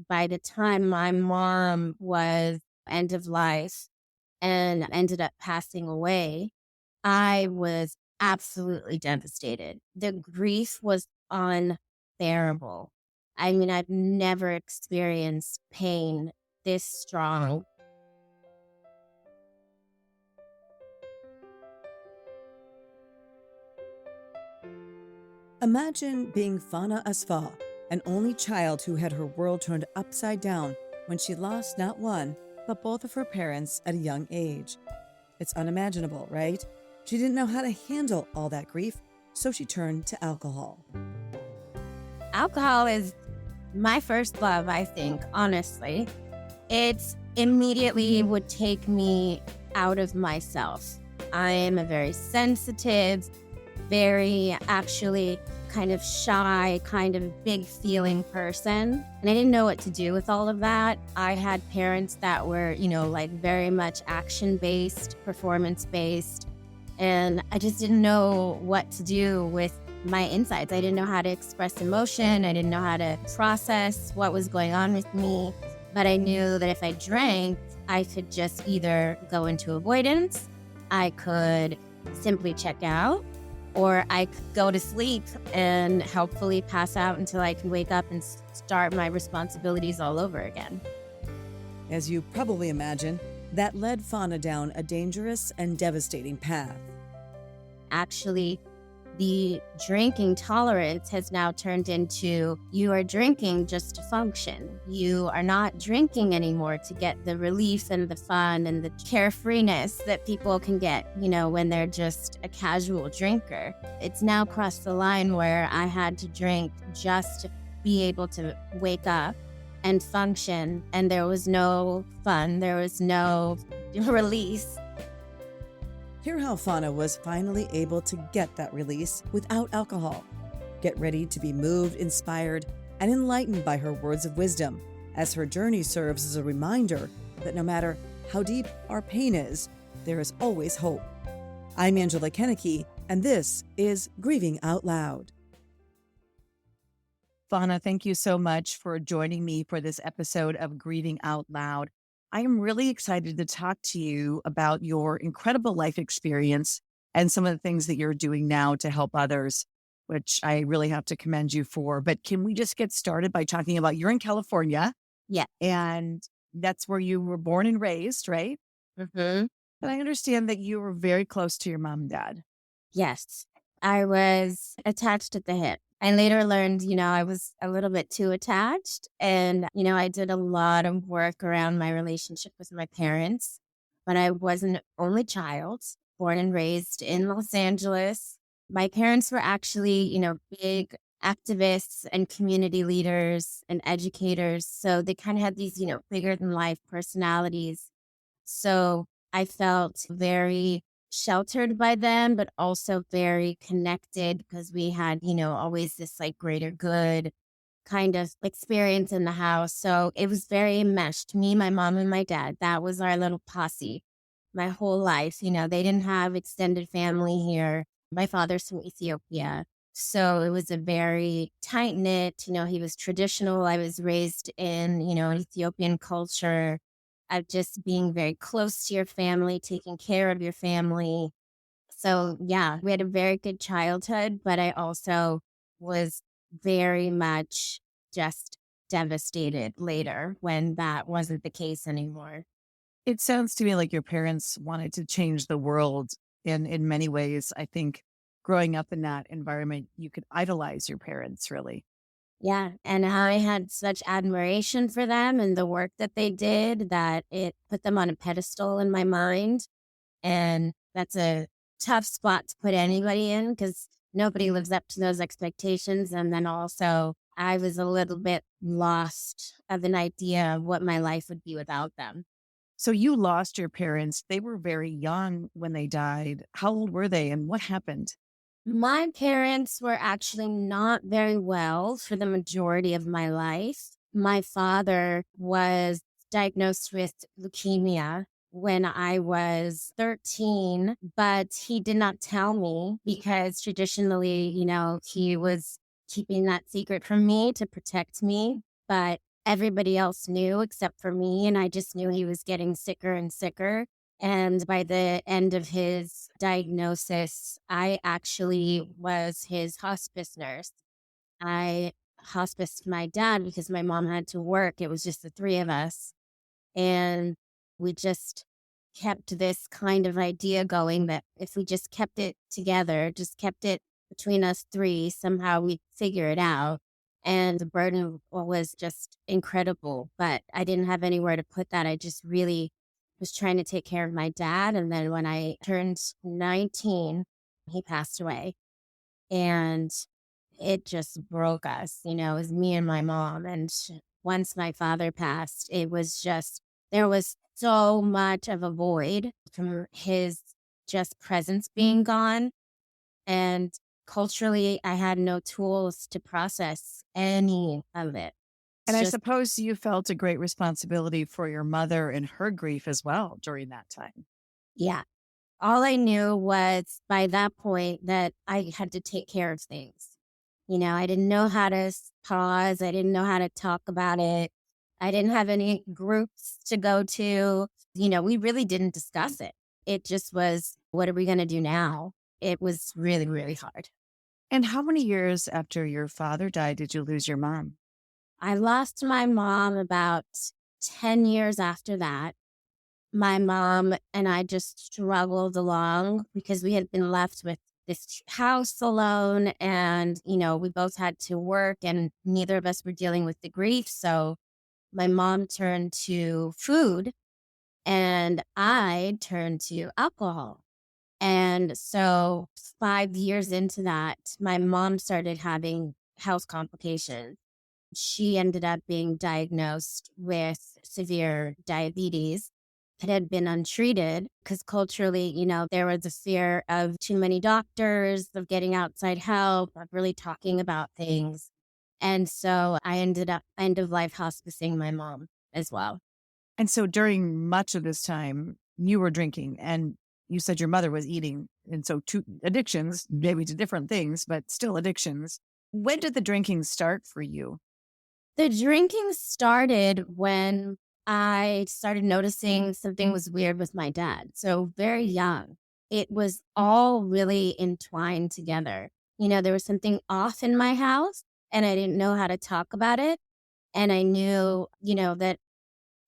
by the time my mom was end of life and ended up passing away, I was absolutely devastated. The grief was unbearable. I mean, I've never experienced pain this strong. Imagine being Fawna Asfaw, an only child who had her world turned upside down when she lost not one, but both of her parents at a young age. It's unimaginable, right? She didn't know how to handle all that grief, so she turned to alcohol. Alcohol is my first love, I think, honestly. It immediately would take me out of myself. I am a very sensitive, very actually kind of shy, kind of big feeling person. And I didn't know what to do with all of that. I had parents that were, like very much action based, performance based. And I just didn't know what to do with my insides. I didn't know how to express emotion. I didn't know how to process what was going on with me. But I knew that if I drank, I could just either go into avoidance, I could simply check out, or I could go to sleep and hopefully pass out until I can wake up and start my responsibilities all over again. As you probably imagine, that led Fawna down a dangerous and devastating path. Actually, the drinking tolerance has now turned into you are drinking just to function. You are not drinking anymore to get the relief and the fun and the carefreeness that people can get, when they're just a casual drinker. It's now crossed the line where I had to drink just to be able to wake up and function, and there was no fun, there was no release. Hear how Fawna was finally able to get that release without alcohol. Get ready to be moved, inspired, and enlightened by her words of wisdom, as her journey serves as a reminder that no matter how deep our pain is, there is always hope. I'm Kennecke, and this is Grieving Out Loud. Fawna, thank you so much for joining me for this episode of Grieving Out Loud. I am really excited to talk to you about your incredible life experience and some of the things that you're doing now to help others, which I really have to commend you for. But can we just get started by talking about you're in California? Yeah. And that's where you were born and raised, right? Mm-hmm. But I understand that you were very close to your mom and dad. Yes, I was attached at the hip. I later learned, I was a little bit too attached. And, I did a lot of work around my relationship with my parents. But I was an only child, born and raised in Los Angeles. My parents were actually, big activists and community leaders and educators. So they kind of had these, bigger than life personalities. So I felt very sheltered by them, but also very connected because we had, always this like greater good kind of experience in the house. So it was very enmeshed. Me, my mom, and my dad. That was our little posse my whole life. They didn't have extended family here. My father's from Ethiopia. So it was a very tight knit, he was traditional. I was raised in, Ethiopian culture of just being very close to your family, taking care of your family. So, yeah, we had a very good childhood, but I also was very much just devastated later when that wasn't the case anymore. It sounds to me like your parents wanted to change the world in many ways. I think growing up in that environment, you could idolize your parents, really. Yeah, and I had such admiration for them and the work that they did that it put them on a pedestal in my mind. And that's a tough spot to put anybody in because nobody lives up to those expectations. And then also, I was a little bit lost of an idea of what my life would be without them. So you lost your parents. They were very young when they died. How old were they and what happened? My parents were actually not very well for the majority of my life. My father was diagnosed with leukemia when I was 13, but he did not tell me because traditionally, he was keeping that secret from me to protect me. But Everybody else knew except for me, and I just knew he was getting sicker and sicker. And by the end of his diagnosis, I actually was his hospice nurse. I hospiced my dad because my mom had to work. It was just the three of us. And we just kept this kind of idea going that if we just kept it together, just kept it between us three, somehow we'd figure it out. And the burden was just incredible. But I didn't have anywhere to put that. I just really was trying to take care of my dad. And then when I turned 19, he passed away. And it just broke us, it was me and my mom, and once my father passed, it was just there was so much of a void from his just presence being gone, and culturally, I had no tools to process any of it. And It's I just suppose you felt a great responsibility for your mother and her grief as well during that time. yeah. All I knew was by that point that I had to take care of things. I didn't know how to pause. I didn't know how to talk about it. I didn't have any groups to go to. We really didn't discuss it. It just was, what are we going to do now? It was really, really hard. And how many years after your father died did you lose your mom? I lost my mom about 10 years after that. My mom and I just struggled along because we had been left with this house alone, and we both had to work and neither of us were dealing with the grief. So my mom turned to food and I turned to alcohol. And so 5 years into that, my mom started having health complications. She ended up being diagnosed with severe diabetes. It had been untreated because culturally, there was a fear of too many doctors, of getting outside help, of really talking about things. And so I ended up end of life hospicing my mom as well. And so during much of this time, you were drinking and you said your mother was eating. And so two addictions, maybe to different things, but still addictions. When did the drinking start for you? The drinking started when I started noticing something was weird with my dad. So very young. It was all really entwined together. There was something off in my house and I didn't know how to talk about it. And I knew, that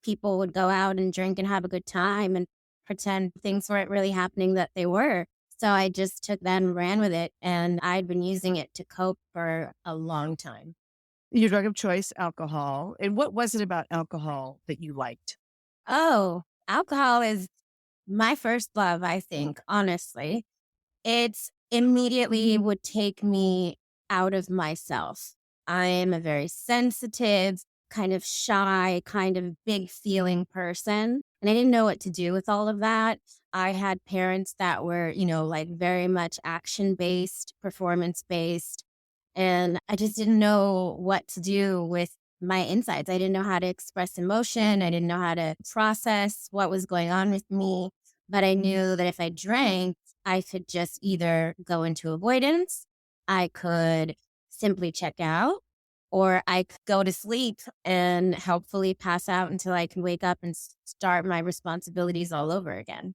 people would go out and drink and have a good time and pretend things weren't really happening that they were. So I just took that and ran with it. And I'd been using it to cope for a long time. Your drug of choice, alcohol. And what was it about alcohol that you liked? Oh, alcohol is my first love, I think, honestly. It's immediately would take me out of myself. I am a very sensitive, kind of shy, kind of big feeling person. And I didn't know what to do with all of that. I had parents that were, like very much action based, performance based. And I just didn't know what to do with my insides. I didn't know how to express emotion. I didn't know how to process what was going on with me. But I knew that if I drank, I could just either go into avoidance, I could simply check out, or I could go to sleep and hopefully pass out until I can wake up and start my responsibilities all over again.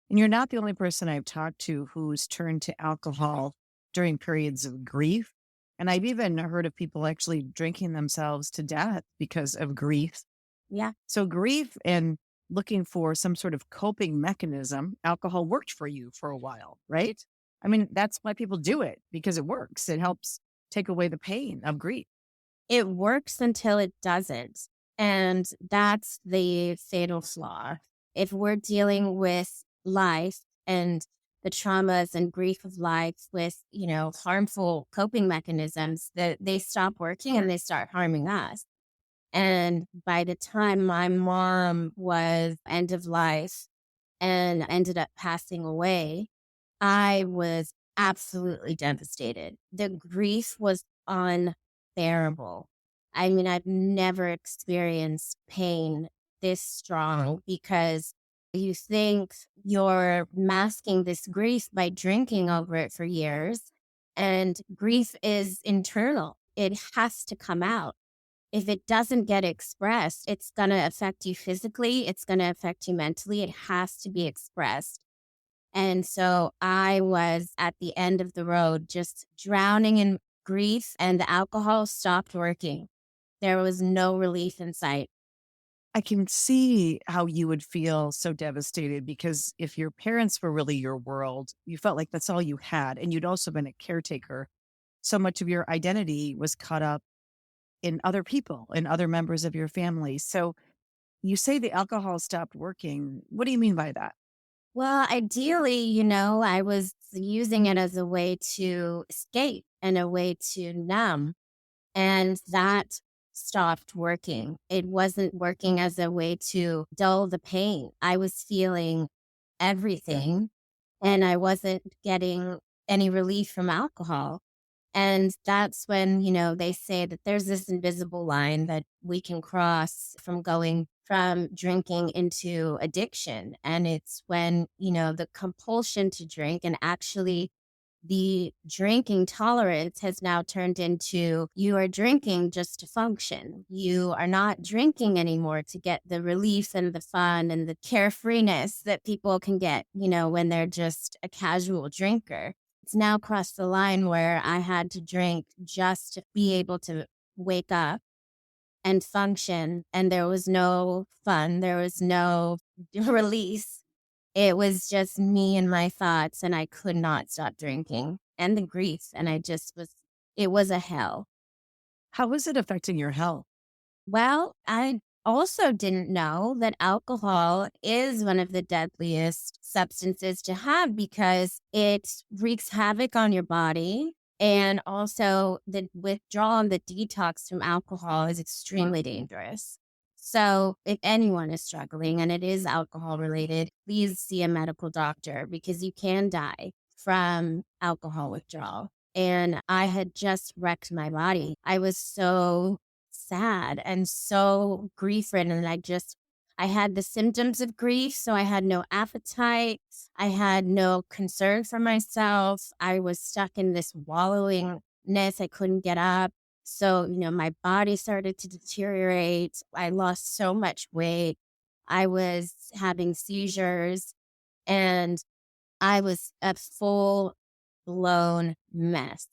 And you're not the only person I've talked to who's turned to alcohol during periods of grief. And I've even heard of people actually drinking themselves to death because of grief. Yeah. So grief and looking for some sort of coping mechanism, alcohol worked for you for a while, right? I mean, that's why people do it, because it works. It helps take away the pain of grief. It works until it doesn't. And that's the fatal flaw. If we're dealing with life and the traumas and grief of life with, harmful coping mechanisms, that they stop working and they start harming us. And by the time my mom was end of life and ended up passing away, I was absolutely devastated. The grief was unbearable. I mean, I've never experienced pain this strong because you think you're masking this grief by drinking over it for years. And grief is internal, it has to come out. if it doesn't get expressed, it's going to affect you physically. It's going to affect you mentally. It has to be expressed. And so I was at the end of the road, just drowning in grief, and the alcohol stopped working. There was no relief in sight. I can see how you would feel so devastated because if your parents were really your world, you felt like that's all you had. And you'd also been a caretaker. So much of your identity was caught up in other people and other members of your family. So you say the alcohol stopped working. What do you mean by that? Well, ideally, I was using it as a way to escape and a way to numb. And that stopped working. It wasn't working as a way to dull the pain. I was feeling everything and I wasn't getting any relief from alcohol. And that's when, they say that there's this invisible line that we can cross from going from drinking into addiction. And it's when, the compulsion to drink and actually the drinking tolerance has now turned into you are drinking just to function. You are not drinking anymore to get the relief and the fun and the carefreeness that people can get, when they're just a casual drinker. It's now crossed the line where I had to drink just to be able to wake up and function. And there was no fun, there was no release. It was just me and my thoughts, and I could not stop drinking and the grief. And it was a hell. How was it affecting your health? Well, I also didn't know that alcohol is one of the deadliest substances to have because it wreaks havoc on your body. And also, the withdrawal and the detox from alcohol is extremely dangerous. So, if anyone is struggling and it is alcohol related, please see a medical doctor because you can die from alcohol withdrawal. And I had just wrecked my body. I was so sad and so grief ridden. And I had the symptoms of grief. So I had no appetite. I had no concern for myself. I was stuck in this wallowingness. I couldn't get up. So, my body started to deteriorate. I lost so much weight. I was having seizures and I was a full blown mess.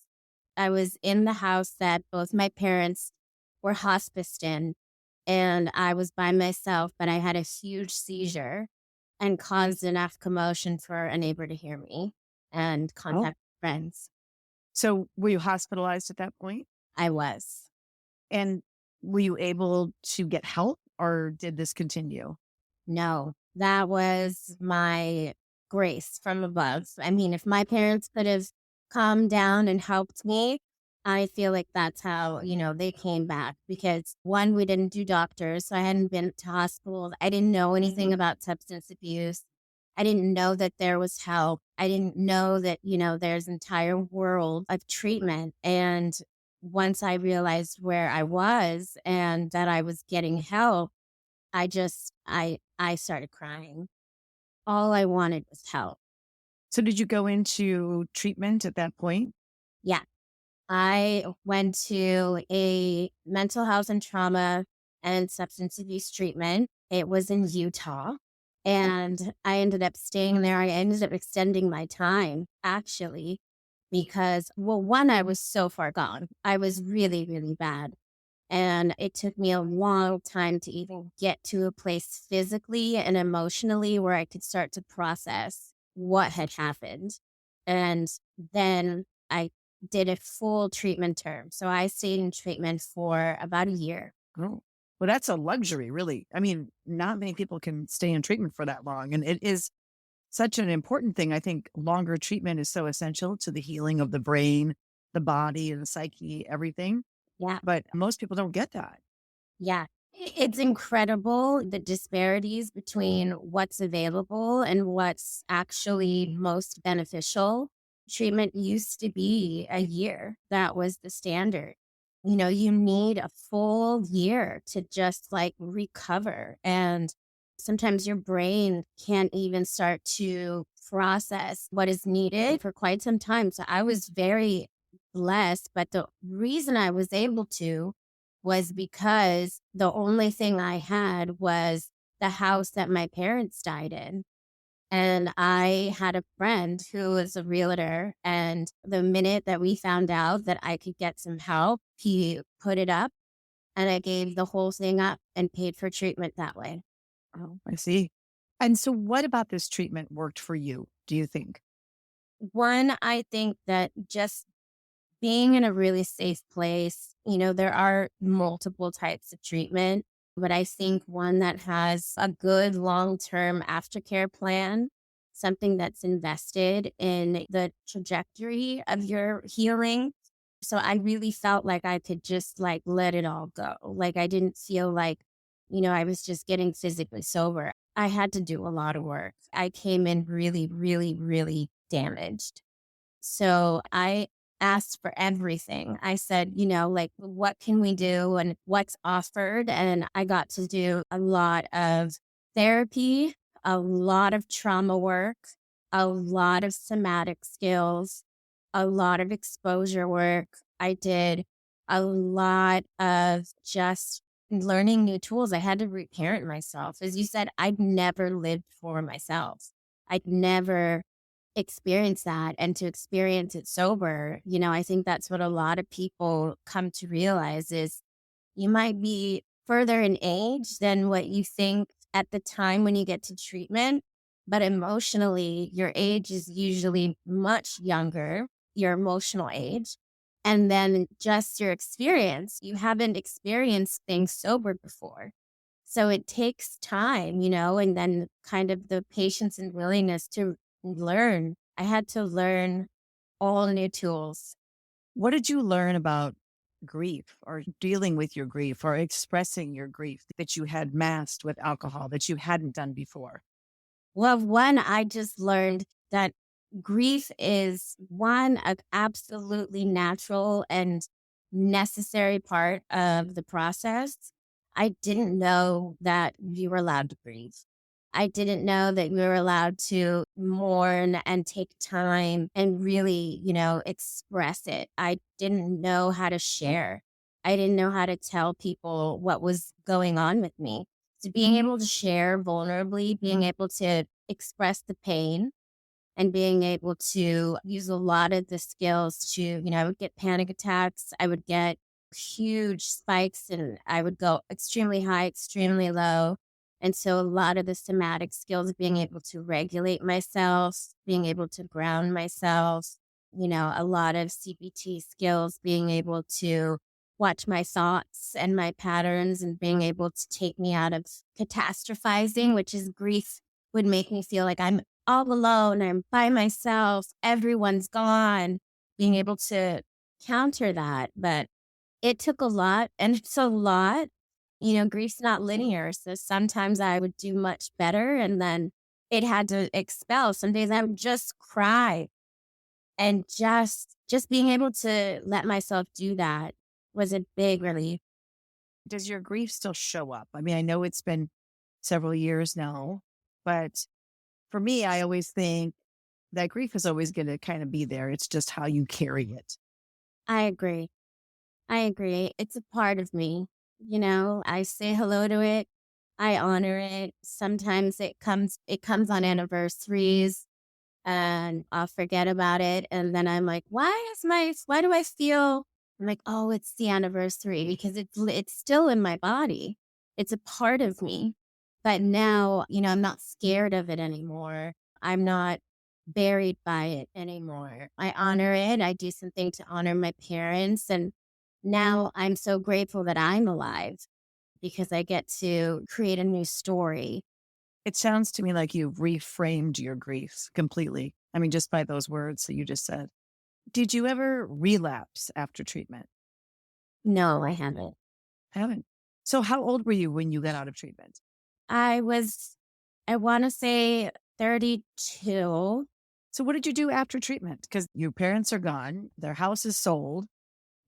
I was in the house that both my parents were hospiced in, and I was by myself, but I had a huge seizure and caused enough commotion for a neighbor to hear me and Oh, contact friends. so were you hospitalized at that point? I was. And were you able to get help or did this continue? No, that was my grace from above. I mean, if my parents could have come down and helped me, I feel like that's how, they came back because one, we didn't do doctors. So I hadn't been to hospitals. I didn't know anything about substance abuse. I didn't know that there was help. I didn't know that, there's an entire world of treatment. And once I realized where I was and that I was getting help, I started crying. All I wanted was help. So did you go into treatment at that point? Yeah. I went to a mental health and trauma and substance abuse treatment. It was in Utah. And I ended up staying there. I ended up extending my time actually because, well, one, I was so far gone. I was really, really bad. And it took me a long time to even get to a place physically and emotionally where I could start to process what had happened. And then I did a full treatment term. So I stayed in treatment for about a year. Oh, well, that's a luxury, really. I mean, not many people can stay in treatment for that long. And it is such an important thing. I think longer treatment is so essential to the healing of the brain, the body, and the psyche, everything. Yeah. But most people don't get that. Yeah. It's incredible the disparities between what's available and what's actually most beneficial. Treatment used to be a year. That was the standard. You need a full year to just like recover. And sometimes your brain can't even start to process what is needed for quite some time. So I was very blessed. But the reason I was able to was because the only thing I had was the house that my parents died in. And I had a friend who was a realtor. And the minute that we found out that I could get some help, he put it up and I gave the whole thing up and paid for treatment that way. Oh, I see. And so, what about this treatment worked for you, do you think? One, I think that just being in a really safe place, there are multiple types of treatment, but I think one that has a good long-term aftercare plan, something that's invested in the trajectory of your healing. So I really felt like I could just like let it all go. Like I didn't feel like, I was just getting physically sober. I had to do a lot of work. I came in really, really, really damaged. So I asked for everything. I said, like, what can we do and what's offered? And I got to do a lot of therapy, a lot of trauma work, a lot of somatic skills, a lot of exposure work. I did a lot of just learning new tools. I had to reparent myself. As you said, I'd never lived for myself. I'd never experience that, and to experience it sober, I think that's what a lot of people come to realize is you might be further in age than what you think at the time when you get to treatment, but emotionally your age is usually much younger, your emotional age, and then just your experience, you haven't experienced things sober before. So it takes time, and then kind of the patience and willingness to learn. I had to learn all new tools. What did you learn about grief or dealing with your grief or expressing your grief that you had masked with alcohol that you hadn't done before? Well, one, I just learned that grief is one, an absolutely natural and necessary part of the process. I didn't know that you were allowed to grieve. I didn't know that you were allowed to mourn and take time and really, express it. I didn't know how to share. I didn't know how to tell people what was going on with me. So being able to share vulnerably, being able to express the pain and being able to use a lot of the skills to, I would get panic attacks. I would get huge spikes and I would go extremely high, extremely low. And so a lot of the somatic skills, being able to regulate myself, being able to ground myself, a lot of CBT skills, being able to watch my thoughts and my patterns and being able to take me out of catastrophizing, which is grief would make me feel like I'm all alone, I'm by myself, everyone's gone, being able to counter that. But it took a lot, and it's a lot. Grief's not linear. So sometimes I would do much better and then it had to expel. Some days I would just cry. And just being able to let myself do that was a big relief. Does your grief still show up? I mean, I know it's been several years now, but for me, I always think that grief is always going to kind of be there. It's just how you carry it. I agree. I agree. It's a part of me. I say hello to it. I honor it. Sometimes it comes on anniversaries and I'll forget about it. And then I'm like, why do I feel? I'm like, oh, it's the anniversary because it's still in my body. It's a part of me. But now, I'm not scared of it anymore. I'm not buried by it anymore. I honor it. I do something to honor my parents. And now I'm so grateful that I'm alive because I get to create a new story. It sounds to me like you've reframed your griefs completely. I mean, just by those words that you just said. Did you ever relapse after treatment? No, I haven't. Haven't. So how old were you when you got out of treatment? I want to say 32. So what did you do after treatment? Because your parents are gone, their house is sold.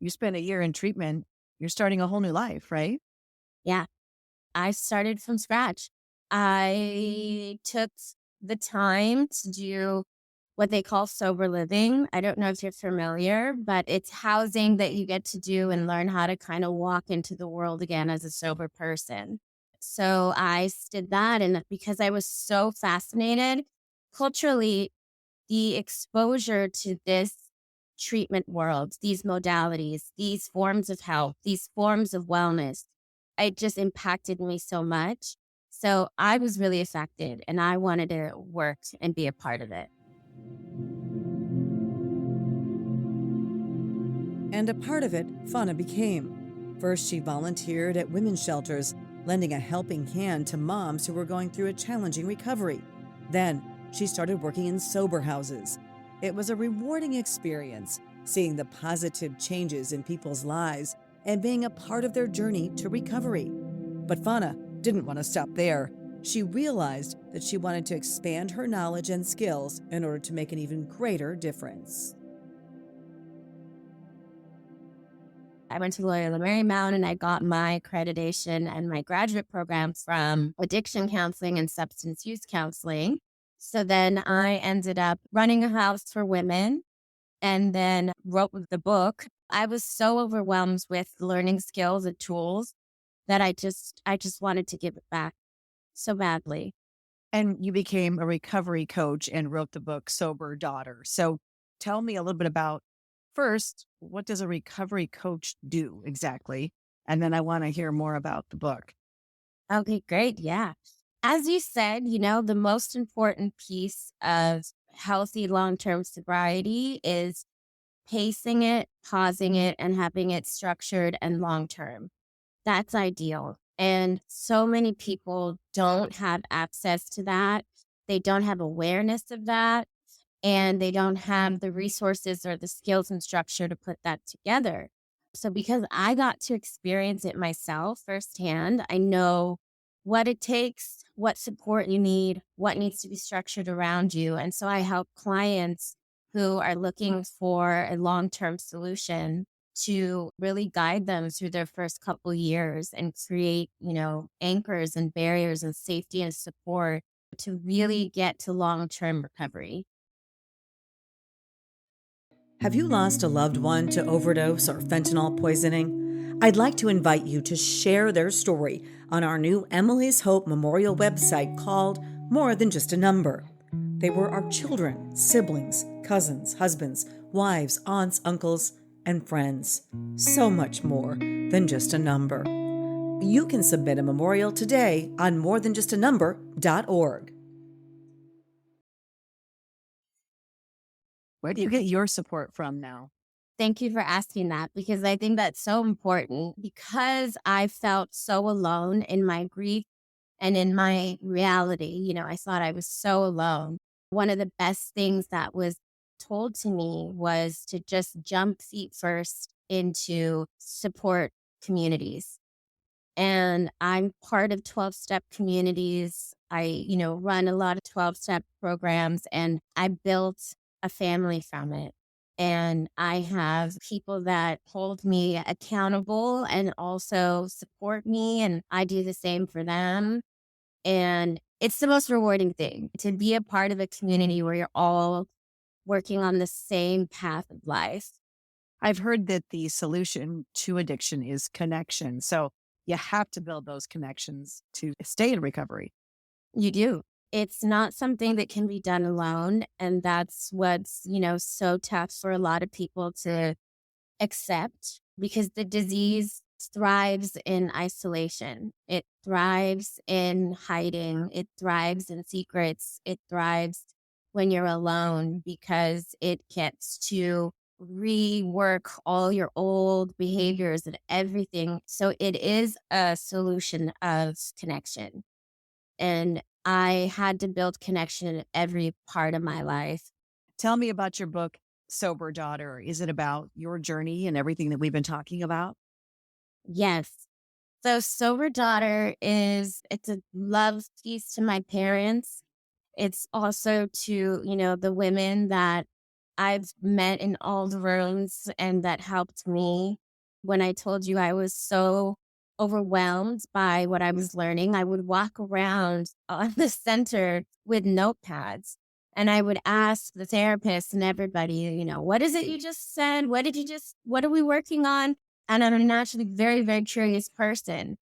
You spent a year in treatment. You're starting a whole new life, right? Yeah, I started from scratch. I took the time to do what they call sober living. I don't know if you're familiar, but it's housing that you get to do and learn how to kind of walk into the world again as a sober person. So I did that. And because I was so fascinated culturally, the exposure to this treatment world, these modalities, these forms of health, these forms of wellness, it just impacted me so much. So I was really affected and I wanted to work and be a part of it. And a part of it, Fawna became. First, she volunteered at women's shelters, lending a helping hand to moms who were going through a challenging recovery. Then, she started working in sober houses. It was a rewarding experience, seeing the positive changes in people's lives and being a part of their journey to recovery. But Fawna didn't want to stop there. She realized that she wanted to expand her knowledge and skills in order to make an even greater difference. I went to Loyola Marymount and I got my accreditation and my graduate program from addiction counseling and substance use counseling. So then I ended up running a house for women and then wrote the book. I was so overwhelmed with learning skills and tools that I just wanted to give it back so badly. And you became a recovery coach and wrote the book Sober Daughter. So tell me a little bit about, first, what does a recovery coach do exactly? And then I want to hear more about the book. Okay, great. Yeah. As you said, the most important piece of healthy long-term sobriety is pacing it, pausing it, and having it structured and long-term. That's ideal. And so many people don't have access to that. They don't have awareness of that. And they don't have the resources or the skills and structure to put that together. So because I got to experience it myself firsthand, I know what it takes, what support you need, what needs to be structured around you. And so I help clients who are looking for a long-term solution to really guide them through their first couple years and create, anchors and barriers and safety and support to really get to long-term recovery. Have you lost a loved one to overdose or fentanyl poisoning? I'd like to invite you to share their story on our new Emily's Hope Memorial website called More Than Just a Number. They were our children, siblings, cousins, husbands, wives, aunts, uncles, and friends. So much more than just a number. You can submit a memorial today on morethanjustanumber.org. Where do you get your support from now? Thank you for asking that because I think that's so important because I felt so alone in my grief and in my reality. I thought I was so alone. One of the best things that was told to me was to just jump feet first into support communities. And I'm part of 12-step communities. I, run a lot of 12-step programs and I built a family from it. And I have people that hold me accountable and also support me. And I do the same for them. And it's the most rewarding thing to be a part of a community where you're all working on the same path of life. I've heard that the solution to addiction is connection. So you have to build those connections to stay in recovery. You do. It's not something that can be done alone. And that's what's, so tough for a lot of people to accept because the disease thrives in isolation. It thrives in hiding. It thrives in secrets. It thrives when you're alone because it gets to rework all your old behaviors and everything. So it is a solution of connection. And I had to build connection in every part of my life. Tell me about your book, Sober Daughter. Is it about your journey and everything that we've been talking about? Yes. So Sober Daughter it's a love piece to my parents. It's also to, the women that I've met in all the rooms and that helped me. When I told you I was so overwhelmed by what I was learning, I would walk around on the center with notepads And I would ask the therapist and everybody, what is it you just said? What are we working on? And I'm a naturally very, very curious person.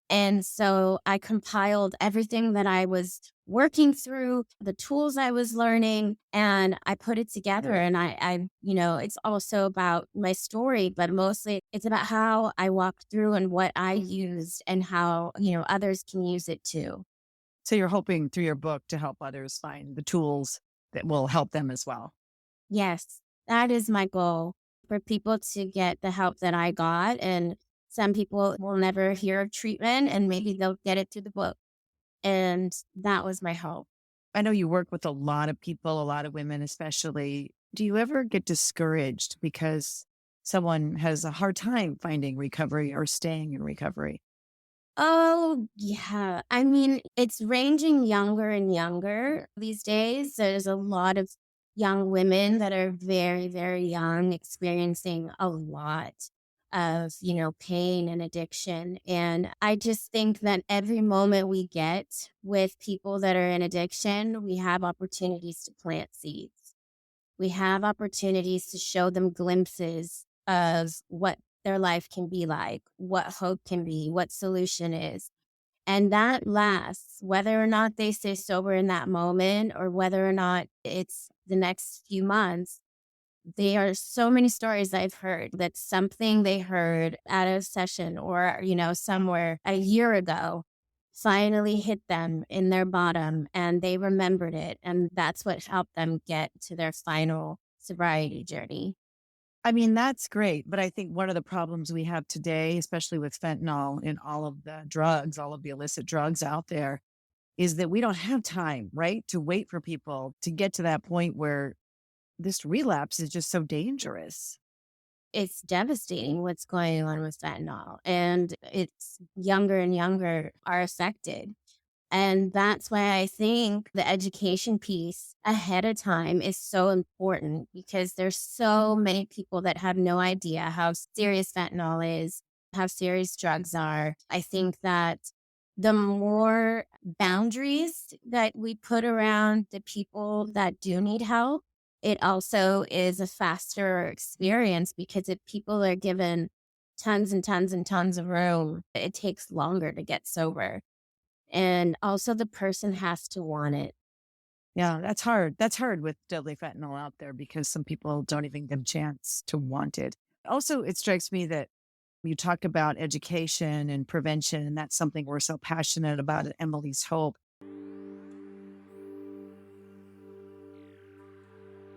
And so I compiled everything that I was working through, the tools I was learning, and I put it together. And it's also about my story, but mostly it's about how I walked through and what I used and how, others can use it too. So you're hoping through your book to help others find the tools that will help them as well. Yes, that is my goal, for people to get the help that I got. And some people will never hear of treatment and maybe they'll get it through the book. And that was my hope. I know you work with a lot of people, a lot of women especially. Do you ever get discouraged because someone has a hard time finding recovery or staying in recovery? Oh, yeah. I mean, it's ranging younger and younger these days. There's a lot of young women that are very, very young, experiencing a lot of, pain and addiction. And I just think that every moment we get with people that are in addiction, we have opportunities to plant seeds. We have opportunities to show them glimpses of what their life can be like, what hope can be, what solution is. And that lasts, whether or not they stay sober in that moment or whether or not it's the next few months. There are so many stories I've heard that something they heard at a session or, somewhere a year ago finally hit them in their bottom and they remembered it. And that's what helped them get to their final sobriety journey. I mean, that's great. But I think one of the problems we have today, especially with fentanyl and all of the drugs, all of the illicit drugs out there, is that we don't have time, right, to wait for people to get to that point where this relapse is just so dangerous. It's devastating what's going on with fentanyl, and it's younger and younger are affected. And that's why I think the education piece ahead of time is so important, because there's so many people that have no idea how serious fentanyl is, how serious drugs are. I think that the more boundaries that we put around the people that do need help, it also is a faster experience, because if people are given tons and tons and tons of room, it takes longer to get sober. And also the person has to want it. Yeah, that's hard. That's hard with deadly fentanyl out there because some people don't even get a chance to want it. Also, it strikes me that you talk about education and prevention, and that's something we're so passionate about at Emily's Hope.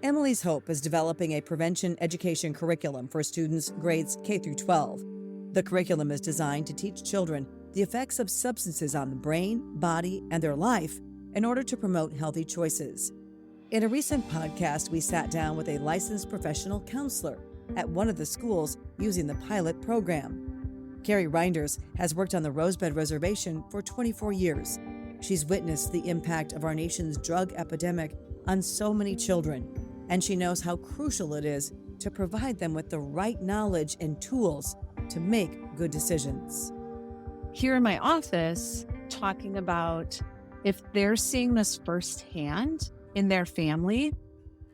Emily's Hope is developing a prevention education curriculum for students grades K through 12. The curriculum is designed to teach children the effects of substances on the brain, body, and their life in order to promote healthy choices. In a recent podcast, we sat down with a licensed professional counselor at one of the schools using the pilot program. Carrie Reinders has worked on the Rosebud Reservation for 24 years. She's witnessed the impact of our nation's drug epidemic on so many children, and she knows how crucial it is to provide them with the right knowledge and tools to make good decisions. Here in my office, talking about if they're seeing this firsthand in their family,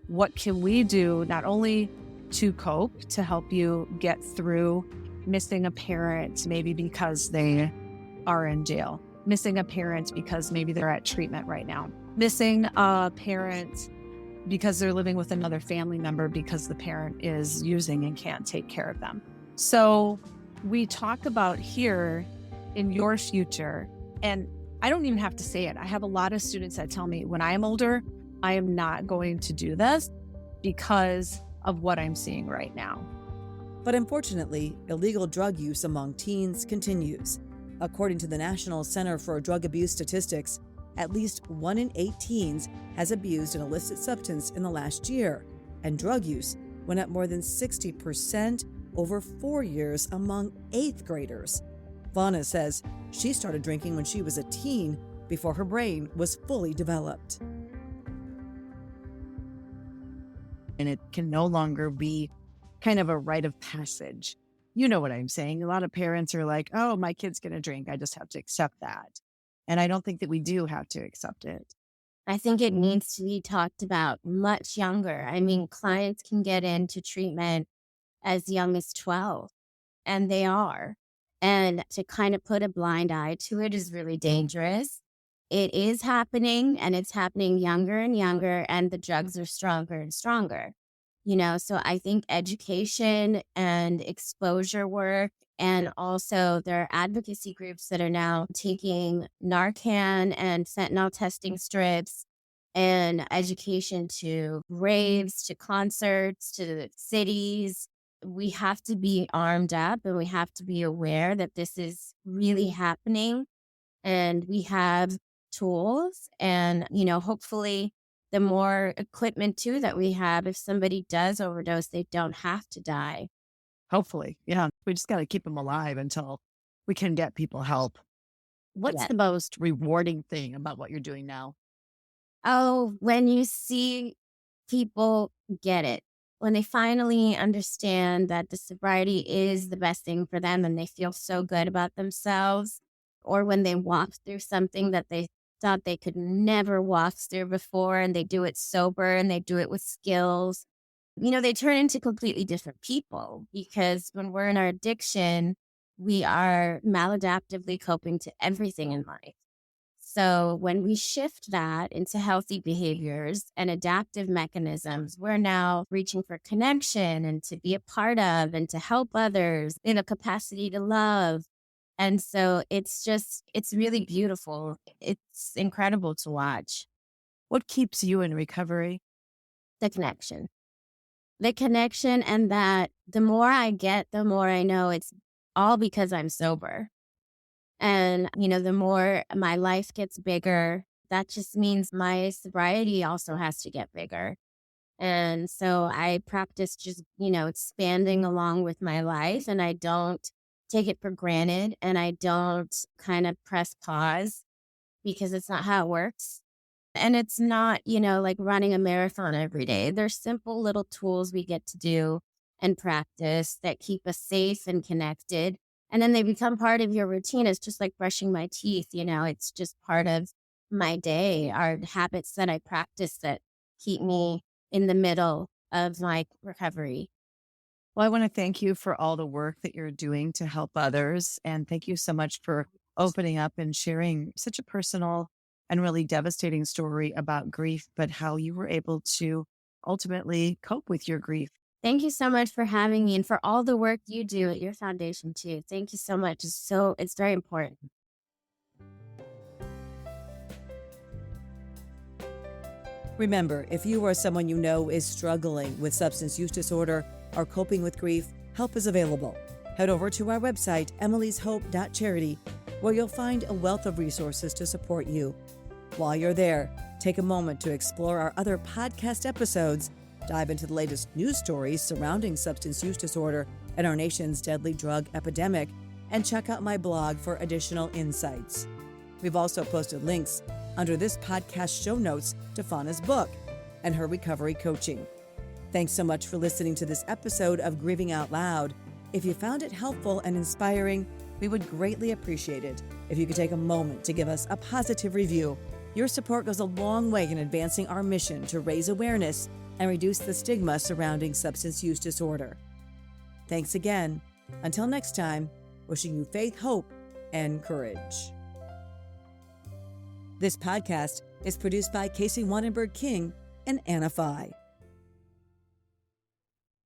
what can we do not only to cope, to help you get through missing a parent, maybe because they are in jail, missing a parent because maybe they're at treatment right now, missing a parent because they're living with another family member because the parent is using and can't take care of them. So we talk about here in your future, and I don't even have to say it. I have a lot of students that tell me when I am older, I am not going to do this because of what I'm seeing right now. But unfortunately, illegal drug use among teens continues. According to the National Center for Drug Abuse Statistics, at least 1 in 8 teens has abused an illicit substance in the last year, and drug use went up more than 60% over 4 years among 8th graders. Fawna says she started drinking when she was a teen, before her brain was fully developed. And it can no longer be kind of a rite of passage. You know what I'm saying? A lot of parents are like, oh, my kid's going to drink. I just have to accept that. And I don't think that we do have to accept it. I think it needs to be talked about much younger. I mean, clients can get into treatment as young as 12, and they are. And to kind of put a blind eye to it is really dangerous. It is happening, and it's happening younger and younger, and the drugs are stronger and stronger. So I think education and exposure work, and also there are advocacy groups that are now taking Narcan and fentanyl testing strips and education to raves, to concerts, to cities. We have to be armed up, and we have to be aware that this is really happening, and we have tools, and hopefully the more equipment too that we have, if somebody does overdose, they don't have to die. Hopefully. Yeah. We just got to keep them alive until we can get people help. What's Yeah. the most rewarding thing about what you're doing now? Oh, when you see people get it, when they finally understand that the sobriety is the best thing for them and they feel so good about themselves, or when they walk through something that they thought they could never walk through before and they do it sober and they do it with skills, they turn into completely different people, because when we're in our addiction, we are maladaptively coping to everything in life. So when we shift that into healthy behaviors and adaptive mechanisms, we're now reaching for connection and to be a part of and to help others in a capacity to love. And so it's really beautiful. It's incredible to watch. What keeps you in recovery? The connection. The connection, and that the more I get, the more I know it's all because I'm sober. And, the more my life gets bigger, that just means my sobriety also has to get bigger. And so I practice just, expanding along with my life, and I don't take it for granted, and I don't kind of press pause, because it's not how it works. And it's not, like running a marathon every day. There's simple little tools we get to do and practice that keep us safe and connected. And then they become part of your routine. It's just like brushing my teeth, it's just part of my day, are habits that I practice that keep me in the middle of my recovery. Well, I want to thank you for all the work that you're doing to help others. And thank you so much for opening up and sharing such a personal and really devastating story about grief, but how you were able to ultimately cope with your grief. Thank you so much for having me, and for all the work you do at your foundation too. Thank you so much. It's very important. Remember, if you or someone you know is struggling with substance use disorder or coping with grief, help is available. Head over to our website, emily'shope.charity, where you'll find a wealth of resources to support you. While you're there, take a moment to explore our other podcast episodes, dive into the latest news stories surrounding substance use disorder and our nation's deadly drug epidemic, and check out my blog for additional insights. We've also posted links under this podcast show notes to Fawna's book and her recovery coaching. Thanks so much for listening to this episode of Grieving Out Loud. If you found it helpful and inspiring, we would greatly appreciate it if you could take a moment to give us a positive review. Your support goes a long way in advancing our mission to raise awareness and reduce the stigma surrounding substance use disorder. Thanks again. Until next time, wishing you faith, hope, and courage. This podcast is produced by Casey Wonnenberg King and Anna Phi.